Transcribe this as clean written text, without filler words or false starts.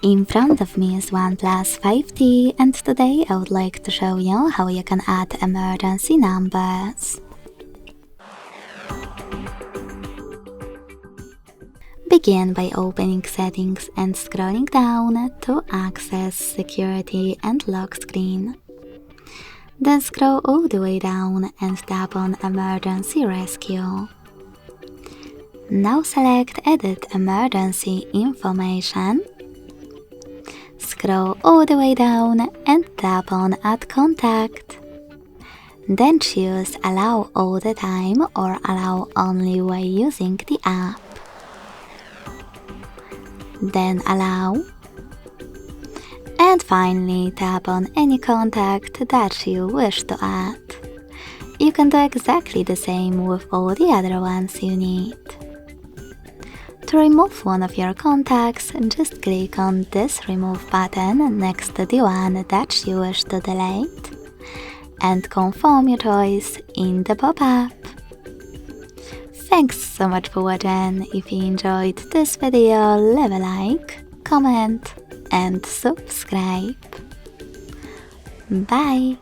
In front of me is OnePlus 5T, and today I would like to show you how you can add emergency numbers. Begin by opening Settings and scrolling down to access Security and Lock Screen. Then scroll all the way down and tap on Emergency Rescue. Now select Edit Emergency Information. Scroll all the way down and tap on Add Contact. Then choose Allow all the time or Allow only while using the app. Then Allow. And finally tap on any contact that you wish to add. You can do exactly the same with all the other ones you need. To remove one of your contacts, just click on this Remove button next to the one that you wish to delete and confirm your choice in the pop-up. Thanks so much for watching. If you enjoyed this video, leave a like, comment and subscribe. Bye!